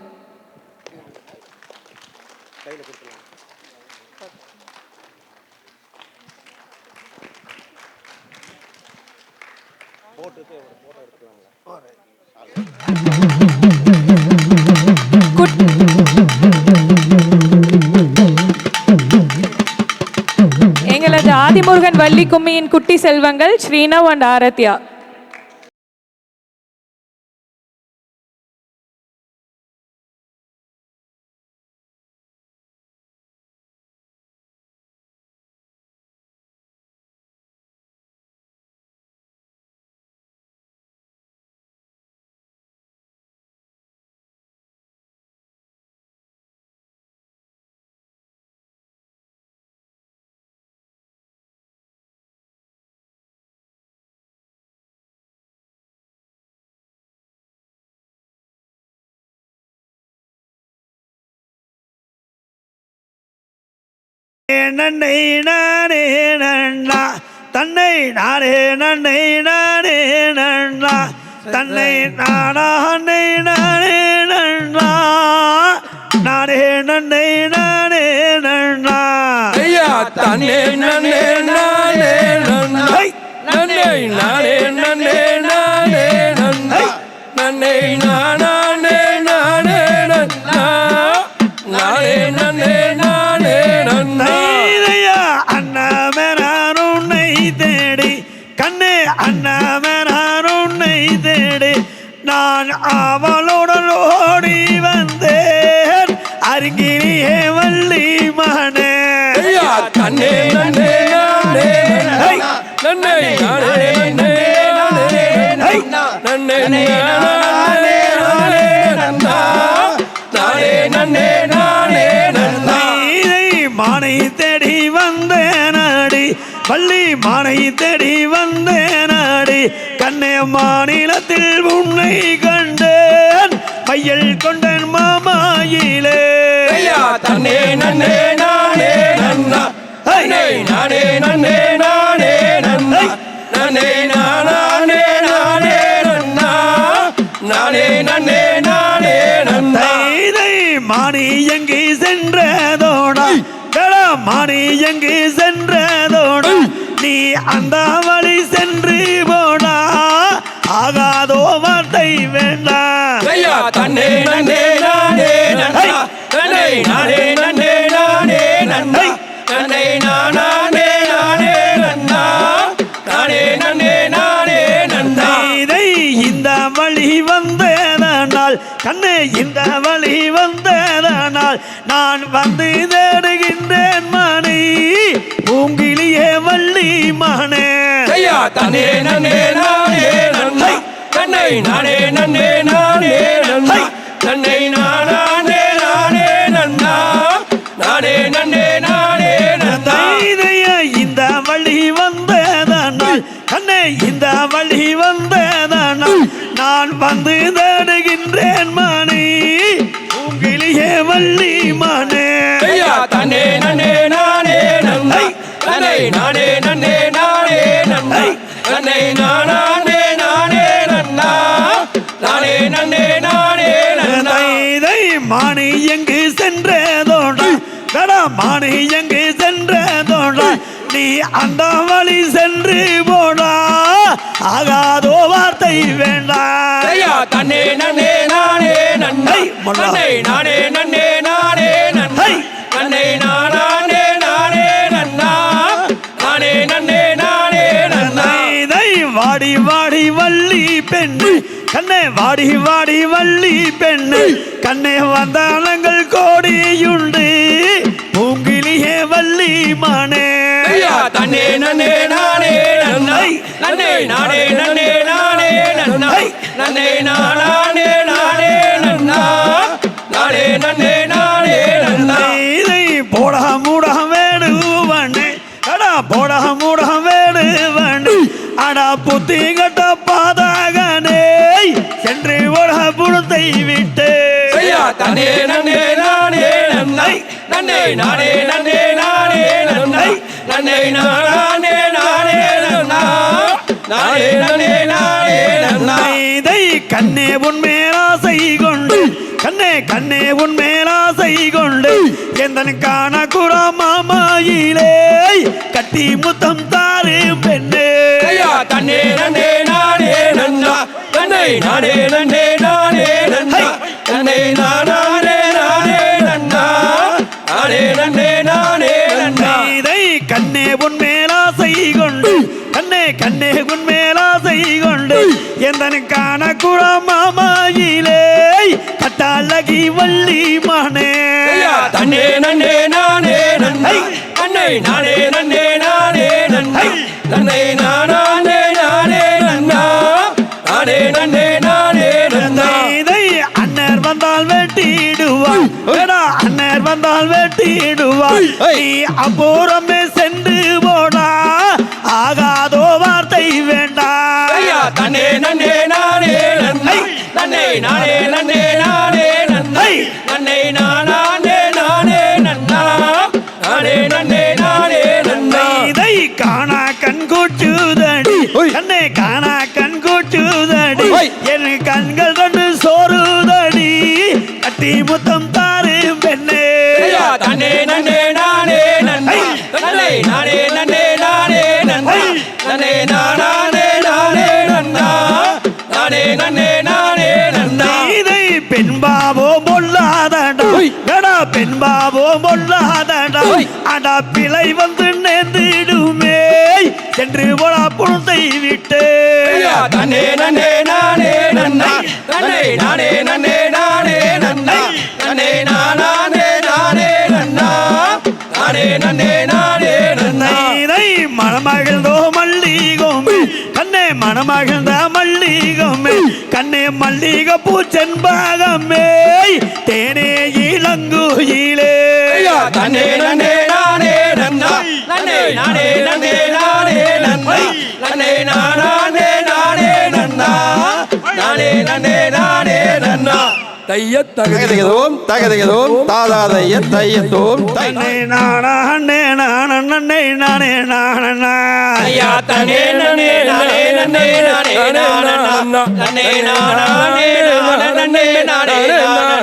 ஆதிமுருகன் வள்ளி கும்மியின் குட்டி செல்வங்கள் ஸ்ரீனவ் அண்ட் ஆரத்யா.
நன்னை நானே நன்னா தன்னை நானே நன்னை நானே நன்னா தன்னை நானே நானே நன்னா நானே நன்னை நானே நன்னா
ஐயா தன்னே நன்னே நானே நன்னா நன்னே நானே நன்னே நானே நன்னா நன்னே நானே நானே நன்னா நானே நன்னே நானே நன்னா
அண்ணாமேனான் உன்னை தேடி கண்ணே அண்ணாமேனான் உன்னை தேடி நான் அவளுடன் ஓடி வந்தேன் அருகிலேயே வள்ளி மகனே
தன்னே நன்னே நானே நன்னே நானே நன்னே நன்னே நானே நானே நன்னா நானே நன்னே நானே நன்னா
மானை தேடி வந்தேனாடி பள்ளி மானை தேடி வந்தேனாடி கண்ணே மாநிலத்தில் உன்னை கண்டேன் மையல் கொண்டன் மாமாயிலே
தன்னே நன்னே நானே நன்னா நன்னே நானே நன்னே நானே நன்னா நன்னே நானே நானே நன்னா நானே நன்னே நானே நன்னா
மானி எங்கே சென்றதோடா மானி எங்கே சென்றதோடா நீ அந்த வழி சென்று போடா ஆகாதோ வார்த்தை வேண்டாம்
தன்னே நன்னே நானே நன்னா நன்னே நானே நன்னே நானே நன்னா நன்னே நானே நானே நன்னா நானே நன்னே நானே நன்னா
இதை இந்த வழி வந்ததனால் கண்ணே இந்த வழி வந்ததனால் நான் வந்து தேடுகின்றேன் மணி பூங்கிலியே வள்ளி மகனே
தன்னே நன்னே நானே நன்னா நன்னே நானே நன்னே நானே நன்னா நன்னே நானே நானே நன்னா நானே நன்னே நானே நன்னா
இந்த வழி வந்ததனால் கண்ணே இந்த வழி வந்ததனால் நான் வந்து தேடுகின்றேன் மணி பூங்கிலியே வள்ளி மகனே
தன்னே நன்னே நானே நன்னா நன்னே நானே நன்னே நானே நன்னா நன்னே நானே நானே நன்னா நானே நன்னே நானே நன்னா
இதை மானி எங்கு சென்றதோடா மானி எங்கு சென்றதோடா நீ அந்த வழி சென்று போடா ஆகாதோ வார்த்தை வேண்டாம்
தன்னே நன்னே நானே நன்னா நன்னே நானே நன்னே நானே நன்னா நன்னே நானே நானே நன்னா நானே நன்னே நானே நன்னா
இதை வாடி வாடி வள்ளி பெண்ணு கண்ணே வாடி வாடி வள்ளி பெண்ணு கண்ணே வந்தாளங்கள் கோடியுண்டு பூங்கிலியே வள்ளி மானே
தன்னே நன்னே நானே நன்னா நன்னே நானே நன்னே நானே நன்னா நன்னே நானே நானே நன்னா நானே நன்னே நானே நன்னா
இதை போடா மூடா வேடுவண்ணே அடா போடா மூடா வேடுவண்ணே அடா புத்தி கட்ட பாதகனே சென்று ஓட புறத்தை விட்டு
தன்னே நன்னே நானே நன்னா நன்னே நானே நன்னே நானே நன்னா நன்னே நானே நானே நன்னா நானே நன்னே நானே நன்னா
இதை கண்ணே உன் மேலாசை கொண்டு கண்ணே கண்ணே உன் மேலாசை கொண்டு எந்தன் காண குரா மாமாயிலே கட்டி முத்தம் தாரு பெண்ணே
தன்னே நன்னே நானே நன்னா நன்னே நானே நன்னே நானே நன்னா நன்னே நானே நானே நன்னா நானே நன்னே நானே நன்னா
இதை கண்ணே உன் மேலாசை கண்ணே உன் மேலாசை கொண்டு எந்தனுக்கான குளமாமாயிலே கட்டாலகி வள்ளி மானே
தன்னே நன்னே நானே நன்னை அன்னை நானே நன்னே நானே நன்னை தன்னை நானே நானே நன்னா நானே நன்னே நானே நன்னா
இதை அண்ணர் வந்தால் வெட்டிடுவாய் அண்ணர் வந்தால் வெட்டிடுவாய் நீ அப்புறமே சென்று போடா ஆகாதோ வார்த்தை வேண்டாம்
தன்னே நன்னே நானே நன்னை தன்னை நானே நன்னே நானே நன்னை தன்னை நானே நானே நன்னா நானே நன்னே நானே நன்னா
இதை காணா கண் கூச்சுதடி கண்ணே காணா கண் கூச்சுதடி என் கண்கள் கொண்டு சோறுதடி கட்டி முத்தம் தாரு பெண்ணே
தன்னே நன்னே நானே நன்னை தன்னை நானே நன்னே நானே நன்னை தன்னை நானே நானே நன்னா நானே நன்னே நானே நன்னா
இதை பெண் பாவோ பொல்லாதடா பெண் பாவோ பொல்லாதடா அடா பிழை வந்து நேர்ந்திடுமே சென்று போடா புணத்தை விட்டு
தன்னே நன்னே நானே நன்னை தன்னை நானே நன்னே நானே நன்னை தன்னை நானே நானே நன்னா நானே நன்னே நானே நன்னா
இதை மணமகிழ்ந்தோ மல்லிகோமே கண்ணே மணமகிழ்ந்த மல்லிகோமே கண்ணே மல்லிகை பூச்செண்பாகமே தேனே இளங்குயிலே
தன்னே நன்னே நானே நன்னா தன்னை நானே நன்னே நானே நன்னை தன்னை நானே நானே நன்னா நானே நன்னே நானே நன்னா
தகதகதோம் தகதகதோம் தாதாதைய தையத்தோம்
தன்னை நானே நானே நானே நானே
ஐயா தன்னே நன்னே நானே நன்னே நானே நானே தன்னை நானே நன்னே நானே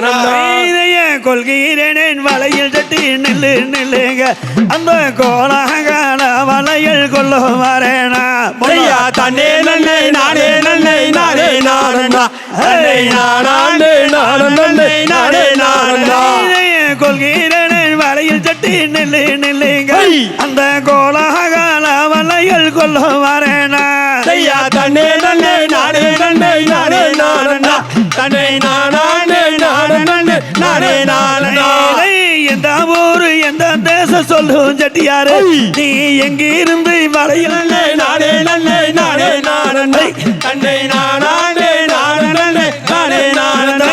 நானே
கொள்கிறேன் வலையில் தட்டி நில்லு நில்லுங்க அந்த கோலாகால வலையில் கொள்ள வரேனா
ஐயா தன்னே நன்னை நானே நன்னை நானே நானண்ணா தன்னை நானே நானே நானே நானண்ணா
கொள்கிறேன் வலையில் தட்டி நில்லு நில்லுங்க அந்த கோலாகால வலையில் கொள்ள வரேனா
ஐயா தன்னே நன்னை நானே நன்னை நானே நானண்ணா தன்னை நானே நானே நானே நானண்ணா
எந்த ஊரு எந்த தேசம் சொல்லும் செட்டியாரு நீ எங்கிருந்து வலையில்
நானே நன்னை நானே நானண்ணா தன்னை நானே நானே நானே நானண்ணா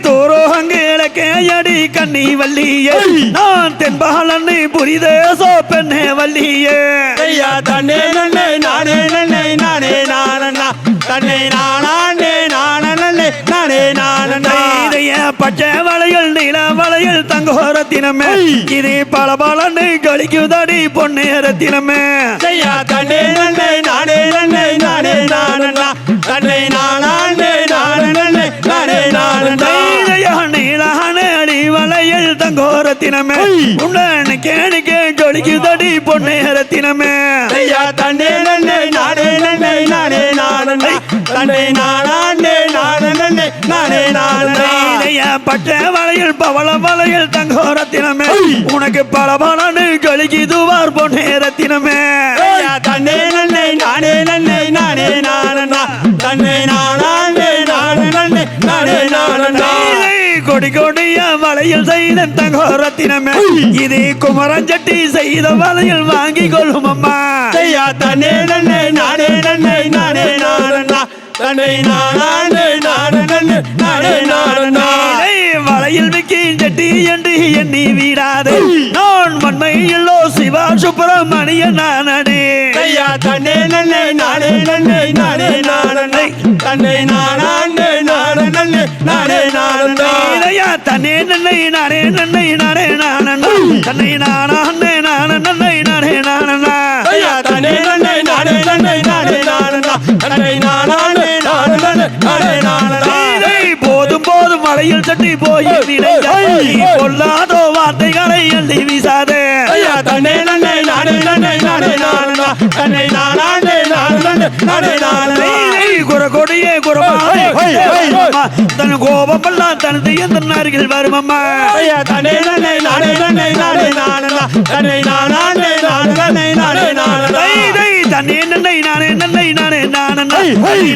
தோரோகங்களுக்கு அடி கண்ணி வள்ளியே நான் தென்பாலன்னு புரிதேசோ பெண்ணே வள்ளியே
ஐயா தன்னே நன்னை நானே நன்னை நானே நானண்ணா தன்னை நானே நானே நானே நானண்ணா
பச்சை வளையல் நீல வளையல் தங்கோரத்தினமே இது பல பலன்னு கழிக்குதடி பொண்ணு ரத்தினமே
ஐயா தன்னே நன்னை நானே நன்னை நானே நானண்ணா தன்னை நானே நானே நானே நானண்ணா
நீலான அடி வளையல் தங்கோரத்தினமே உன்னை கேணிக்க கழிக்குதடி பொண்ணு ரத்தினமே
ஐயா தன்னே நன்னை நானே நன்னை நானே நானண்ணா தன்னை நானே நானே நானே நானண்ணா
பச்சை வளையல் பவள வளையல் தங்கோரத்தினமே உனக்கு பல பலன்னு கழிக்குதுவார் பொண்ணு ரத்தினமே
தன்னே நன்னை நானே நன்னை நானே நானண்ணா தன்னை நானே நானே நானே நானண்ணா
கொடி கொடிய வளையல் செய்த தங்கோரத்தினமே இது குமரஞ்சட்டி செய்த வளையல் வாங்கி கொள்ளும் அம்மா
ஐயா தன்னே நன்னை நானே நன்னை நானே நானண்ணா தன்னை நானே நானே நானே நானண்ணா
வளையல் விக்கி செட்டி என்று எண்ணி வீடாது நான் மண்மையிலோ சிவா சுப்பிரமணியன் நானே
ஐயா தன்னே நன்னை நானே நன்னை நானே நானண்ணா தன்னை நானே நானே நானே நானண்ணா
தன்னே நன்னை நானே நன்னை நானே நானண்ணா தன்னை நானே நானே நன்னை நானே நானண்ணா
ஐயா தன்னே நன்னை நானே நன்னை நானே நானண்ணா தன்னை நானே நானே நானே நானண்ணா
போதும் போதும் வளையல் சட்டி போய் கொள்ளாதோ வார்த்தைகளை எழுதி வீசாதே
ஐயா தன்னே நன்னை நானே நன்னை நானே நானண்ணா தன்னை நானே நானே நானே நானண்ணா
குற கொடியே குறமானே தன் கோபமெல்லாம் தனது எந்த அருகில் வருமம்மா
ஐயா தன்னே நன்னை நானே நன்னை நானே நானண்ணா தன்னை நானே நானே நானே நானண்ணா
தன்னே நன்னை நானே நன்னை நானே நானே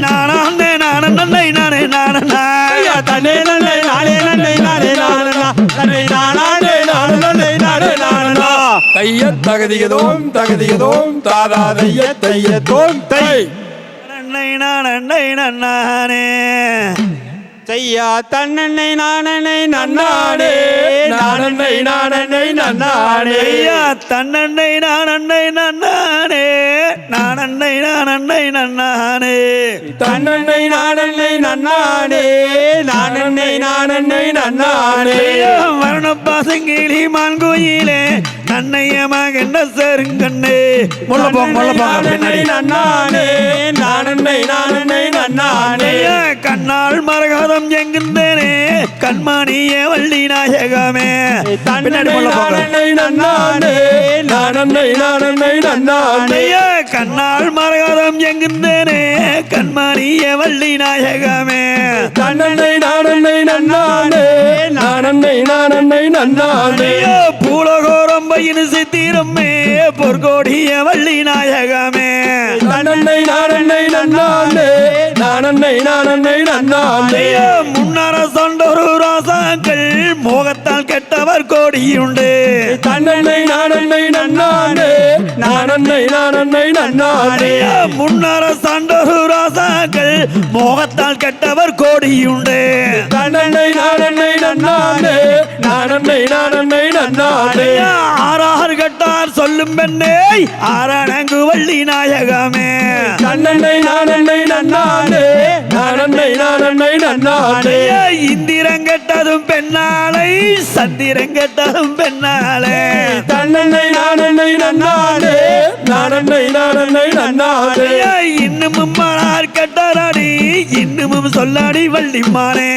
நானே நன்னை நானே நானே
ஐயா தன்னே நன்னை நானே நன்னை நானே நானே தன்னை நானே நானே நானே நானே
தைய தகதியதோம் தகதியதோம் தாதா தைய தையத்தோம் தை
நன்னை நானே
செய்யா தன்னனை நானனை நன்னாடே
நானன்னை நானன்னை நன்னானே
ஐயா தன்னன்னை நானன்னை நன்னானே நானன்னை நானன்னை நன்னானே
தன்னன்னை நானன்னை நன்னானே நானன்னை நானன்னை நன்னானே
மரணப்பா செங்கிலி மான்கோயிலே நன்னைய மகன் செருங்கண்ணே முள்ளப்பா
நானன்னை நன்னானே நானன்னை நானன்னை நன்னானே
கண்ணால் மரகதம் எங்குந்தேனே கண்மணிய வள்ளி நாயகமே பின்னாடி
நானன்னை நன்னானே நானன்னை நானன்னை நன்னானே
கண்ணால் மரகதம் எங்குந்தேனே கண்மணிய வள்ளி நாயகமே
தன்னன்னை நானன்னை நன்னானே நானன்னை நானன்னை நன்னானே
பூலகோரம்பையின் சித்திரமே பொற்கோடிய வள்ளி நாயகமே
நானன்னை நானன்னை நன்னானே நானன்னை நானன்னை நன்னானே
முன்னர சண்டொரு ராசாக்கள் மோகத்தால் கெட்டவர் கோடியுண்டு
தன்னன்னை நானன்னை நன்னானே நானன்னை நானன்னை நன்னானே
முன்னர சண்டொரு ராசாக்கள் மோகத்தால் கெட்டவர் கோடியுண்டு
தன்னன்னை நானன்னை நன்னானே நானன்னை நானன்னை நன்னானே
ஆறார் கட்டார் சொல்லும் பெண்ணே ஆரணங்கு வள்ளி நாயகமே
தன்னன்னை நானன்னை நன்னானே நானன்னை நானன்னை நன்னானே
இந்திரங்கெட்டதும் பெண்ணாலை சந்திரங்கெட்டதும் பெண்ணாலே
தன்னன்னை நானன்னை நன்னானே நானன்னை நானன்னை நன்னானே
இன்னமும் மலர் கட்டராடி இன்னமும் சொல்லாடி வள்ளிமானே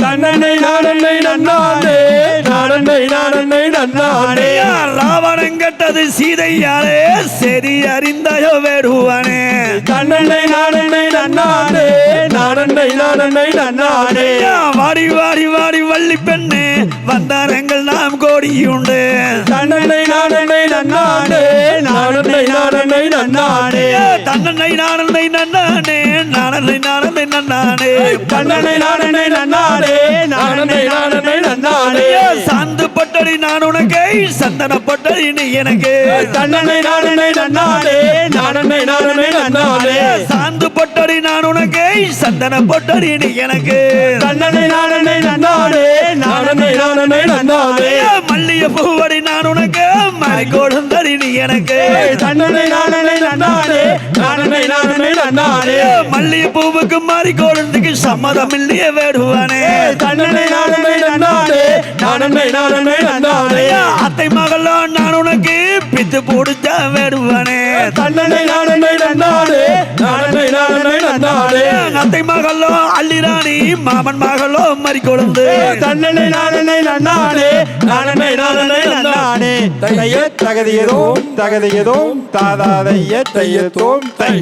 தன்னன்னை நானன்னை நன்னானே நானன்னை நானன்னை நன்னானே
ராவணன் கெட்டது சீதையாலே சரி அறிந்தாயோ வேடுவானே
தன்னன்னை நானன்னை நன்னானே நானன்னை நானன்னை நன்னானே
வாடி வாடி வாடி வள்ளி பெண்ணே வந்தாரங்கள் நாம் கோடியுண்டு
தன்னன்னை நானன்னை நன்னானே நானன்னை நானன்னை நன்னானே
தன்னனை நானனை நன்னானே நானனை நானனை நன்னானே
தன்னன்னை நானன்னை நன்னானே நானன்னை நானன்னை நன்னானே
சாந்து பட்டடி நான் உனக்கு சந்தன பட்டடி நீ எனக்கு
தன்னன்னை நானன்னை நன்னானே நானன்னை நானன்னை நன்னானே
சாந்து பட்டடி நான் உனக்கு சந்தன பட்டடி நீ எனக்கு
தன்னன்னை நானன்னை நன்னானே நானன்னை நானன்னை நன்னானே
மல்லிய பூவடி நான் உனக்கு மலை கொடுந்தடி நீ எனக்கு
தன்னன்னை நானன்னை நன்னானே நானன்னை நானன்னை நன்னானே
மல்லிய பூவுக்கு மாறி கொடுந்துக்கு சம்மதம் இல்லையே வேடுவானே
தன்னன்னை நானன்னை நன்னானே நானன்னை நானன்னை நன்னானே
அத்தை மகளோ நான் உனக்கு பித்து போடுச்சா வேடுவானே
தன்னன்னை நானன்னை நன்னானே நானன்னை நானன்னை நன்னானே
அத்தை மகளோ அள்ளிராணி மாமன் மகளோ மறி கொழுந்து
தன்னன்னை நானன்னை நன்னானே நானன்னை நானன்னை நன்னானே தைய தகதியதோம் தகதியதோம் தாதா தைய தையத்தோம் தை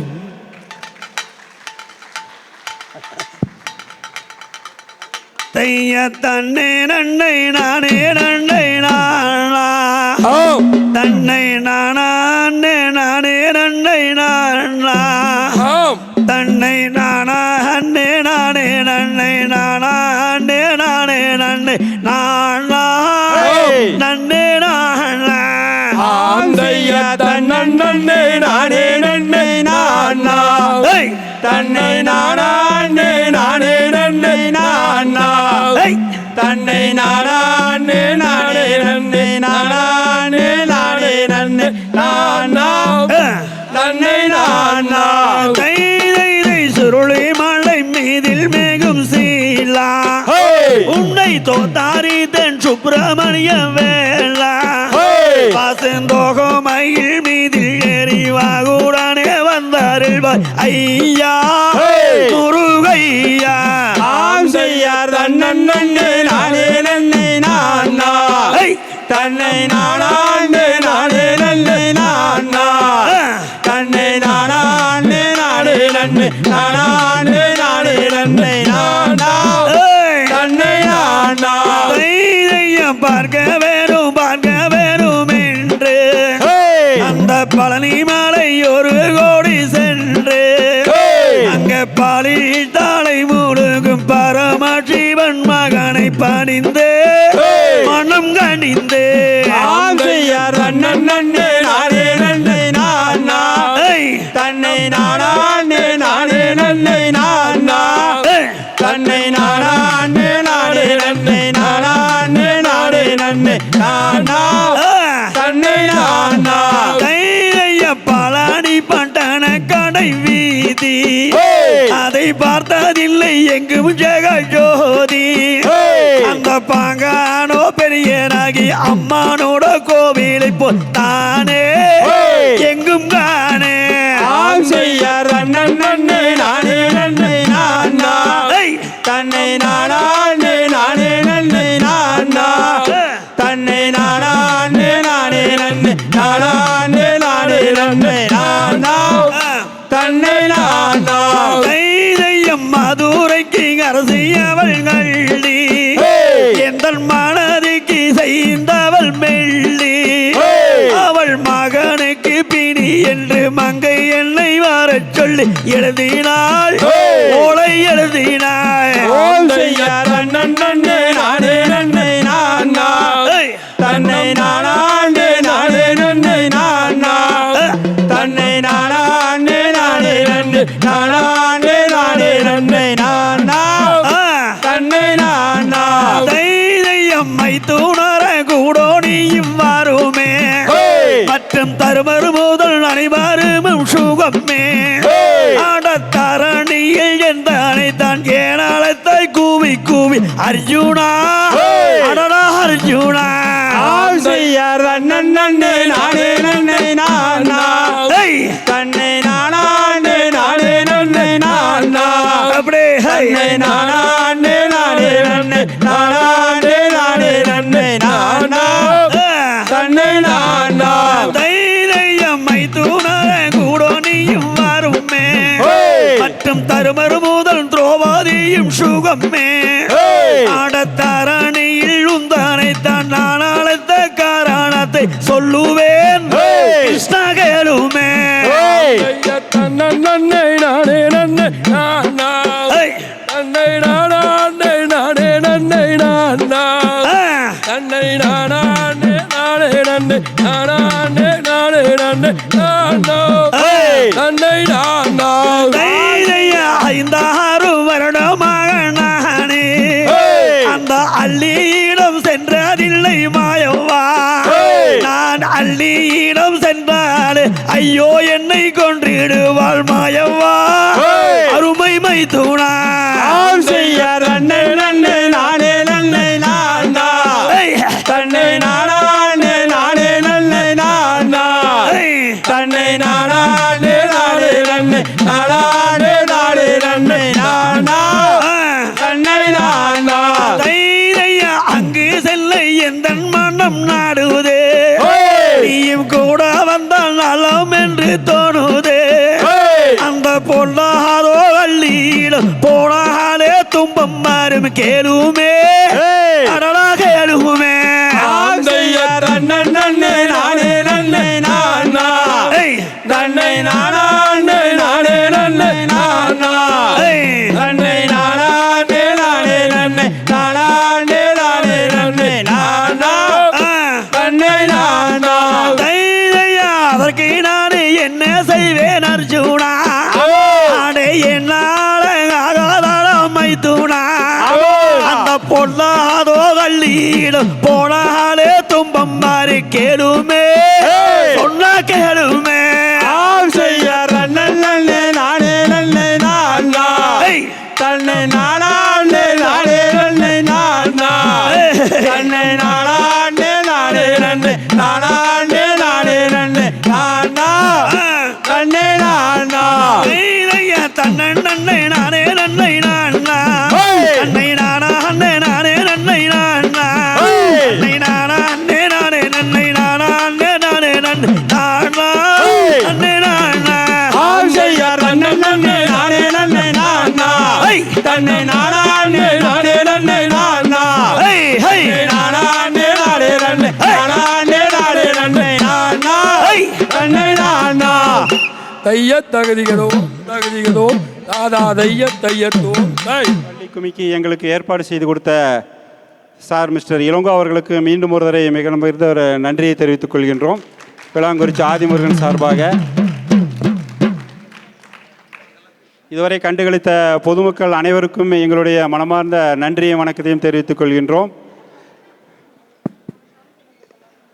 தைய தன்னை நன்னை நானே நன்னை நானா
ஆம்
தன்னை நானே நானே நன்னை நானா
ஆம்
தன்னை நானே நானே நன்னை நானே நானே நன்னை நானா நன்னே நானா
ஆந்தைய தன்னன்னை நானே நன்னை நானா தன்னை நானே நானே நன்னை நானா தன்னை நானே நானே நன்னை நானே நானே நன்னை நானா தன்னை நானா
தை சுருளி மலை மீதில் மேகும் சீலா உன்னை தோத்தாரி தென் சுப்பிரமணிய வேளா பாசந்தோகம் மயில் மீதில் எரிவாகுடனே வந்தாரில் ஐயா முருகையா
ஆம் செய்யார் தன்னன்னை நானே நன்னை நானா தன்னை நானே நானே நன்னை நானா தன்னை நானே நானே நன்னை நானே நானே நன்னை நானா தன்னை நானா
தைரியம் பார்க்க வேணும் என்று அந்த பழனி மலை ஒரு கோடி அதை பணிந்து மனம் கணிந்து
ஆம் செய்யார் அண்ணன் நன்னே நானே நன்னை நானா தன்னை நானே நானே நன்னை நானா தன்னை நானே நானே நன்னை நானே நானே நன்னை நானா தன்னை நானா
பழனி பட்டண கடை வீதி அதை பார்த்ததில்லை எங்கும் ஜெகஜோதி அந்த பாங்கானோ பெரியனாகி அம்மானோட கோவிலை பொத்தானே எங்கும் காணே
ஆம் செய்யார் அண்ணன் நன்னே நானே நன்னை நானா தன்னை நானே நானே நன்னை நானா தன்னை நானே நானே நன்னை நானே நானே நன்னை நானா தன்னை நானா
தைரியம் மதுரைக்கு அரசி அவள் கள்ளி எந்த மனதுக்கு செய்தவள் மெள்ளி அவள் மகனுக்கு பிணி என்று மங்கை என்னை வரச் சொல்லி எழுதினாள் ஓலை எழுதினாள்
ஓம் செய்யார் அண்ணன் நன்னே நானே நன்னை நானா தன்னை நானே நானே நன்னை நானா தன்னை நானே நானே நன்னை நானே நானே நன்னை நானா தன்னை நானா
தைரியம்மை தூணர கூடோனியும் வருமே மற்றும் தருமரு முதல் அனைவரும் சுகமே ஆடத்தரணியில் எந்த அனைத்தான் ஏனாளத்தை கூவி கூவி அர்ஜுனா அடடா அர்ஜுனா
ஆம் செய்யார் அண்ணன் நன்னே நானே நன்னை நானா தன்னை நானே நானே நன்னை நானா
அப்படியே
தன்னை நானே நானே நன்னை நானே நானே நன்னை நானா தன்னை நானா
தைரியம்மை தூணர கூடோனியும் வருமே மற்றும் தருமரு முதல் திரௌபதியும் சுகமே ஆடத்தரணியில் உந்தனைத்தான் நான் அழைத்த காரணத்தை சொல்லுவேன் கிருஷ்ண கேளுமே
நன்னை நானே நன்னை நானா தன்னை நானே நானே நன்னை நானா தன்னை நானே நானே நன்னை நானே நானே நன்னை நானா தன்னை நானா
ஐந்தாறு வருடமாக நானே அந்த அள்ளியிடம் சென்றதில்லை மாயவா நான் அள்ளியிடம் சென்றால் ஐயோ என்னை கொன்றிடுவாள் மாயவா அருமை மைத்துனா
ஆம் செய்யார் அண்ணன் நன்னை நானே நன்னை நானா தன்னை நானே நானே நன்னை நானா தன்னை நானே நானே நன்னை நானே நானே நன்னை நானா தன்னை நானா
தைரிய அங்கு செல்ல எந்த மனம் நாடுவதே நீயும் கூட வந்தால் நலம் என்று தோணுதே அந்த பொல்லாதோ அள்ளியிடம் போனாலே துன்பம் மாறும் கேளுமே அடலா கேளுமே
ஆம் செய்யார் அண்ணன் நன்னை நானே நன்னை நானா தன்னை நானே நானே நன்னை நானா தன்னை நானே நானே நன்னை நானே நானே நன்னை நானா தன்னை நானா
தைரியா அதற்கு நானே என்ன செய்வேன் அர்ஜுனா அடே என்னால ஆகாதாரம் மைத்துனா அந்த பொல்லாதோ கள்ளீடும் போனாலே துன்பம் மாறி கேளுமே சொன்னா கேளுமே
ஆம் செய்யார் அண்ணன் நன்னை நானே நன்னை நானா தன்னை நானே நானே நன்னை நானா தன்னை நானே நானே நன்னை நானே நானே நன்னை நானா தன்னை நானா
தைரியா தன்னை நன்னை நானே நன்னை நானா தன்னை நானா அண்ணே நானே நன்னை நானா தன்னை நானா அண்ணே நானே நன்னை நானா அண்ணே நானே நன்னை நானா அண்ணே நானா
ஆம் செய்யார் அண்ணன் நன்னை நானே நன்னை நானா தன்னை நானே நானே நன்னை நானா நானே நானே நன்னை நானே நானே நன்னை நானா தன்னை நானா
தைய தகுதிகளோ தாதா தைய தையத்தோ தை
பள்ளி குமிக்கு எங்களுக்கு ஏற்பாடு செய்து கொடுத்த சார் மிஸ்டர் இளங்கோ அவர்களுக்கு மீண்டும் ஒரு தடவை மிக மிகுந்த ஒரு நன்றியை தெரிவித்துக் கொள்கின்றோம். விளாங்குறிச்சி ஆதிமுருகன் சார்பாக இதுவரை கண்டுகளித்த பொதுமக்கள் அனைவருக்கும் எங்களுடைய மனமார்ந்த நன்றியை வணக்கத்தையும் தெரிவித்துக் கொள்கின்றோம்.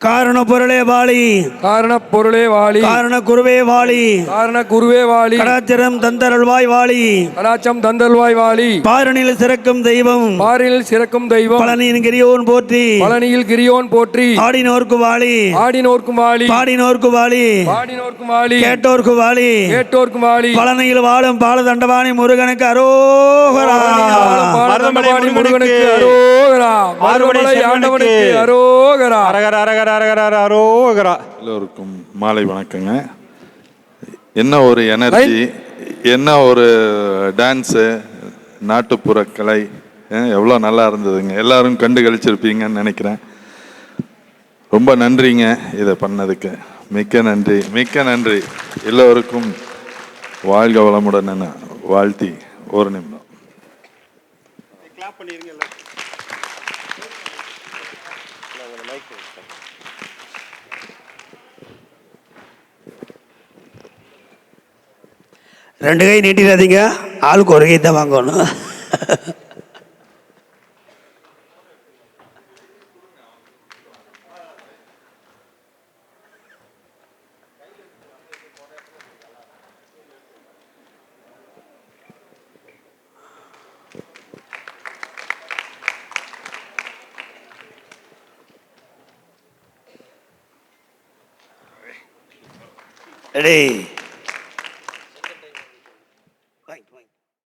காரண பொருளே வாழி,
காரண பொருளே வாழி,
காரண குருவே வாழி,
காரண குருவே வாழி,
கடாச்சரம் தந்தருள்வாய் வாழி,
கடாச்சம் தந்தல்வாய் வாழி,
பாரணியில் சிறக்கும் தெய்வம்,
பாரில் சிறக்கும் தெய்வம்,
பழனியின் கிரியோன் போற்றி,
பழனியில் கிரியோன் போற்றி,
ஆடினோர்க்கு வாழி,
ஆடினோர்க்கும் வாழி,
பாடினோர்க்கு வாழி,
பாடினோர்க்கும் வாழி,
கேட்டோர்க்கு வாழி,
கேட்டோர்க்கும் வாழி,
பழனியில் வாழும் பாலதண்டவாணி முருகனுக்கு அரோகரா,
பாரதமணி முருகனுக்கு அரோகரா, மறுபடி ஆண்டவனுக்கு அரோகரா.
அரகர அரகர அரகர அரோகரா.
எல்லோருக்கும் மாலை வணக்கங்க. என்ன ஒரு எனர்ஜி, என்ன ஒரு டான்ஸு, நாட்டுப்புற கலை எவ்வளோ நல்லா இருந்ததுங்க. எல்லாரும் கண்டு கழிச்சிருப்பீங்கன்னு நினைக்கிறேன். ரொம்ப நன்றிங்க இதை பண்ணதுக்கு. மிக்க நன்றி, மிக்க நன்றி. எல்லோருக்கும் வாழ்க வளமுடன் வாழ்த்தி ஒரு நிமிடம்.
ரெண்டு கை நீட்டிடாதீங்க, ஆளுக்கு ஒரு கை தான் வாங்கணும். ரெடி.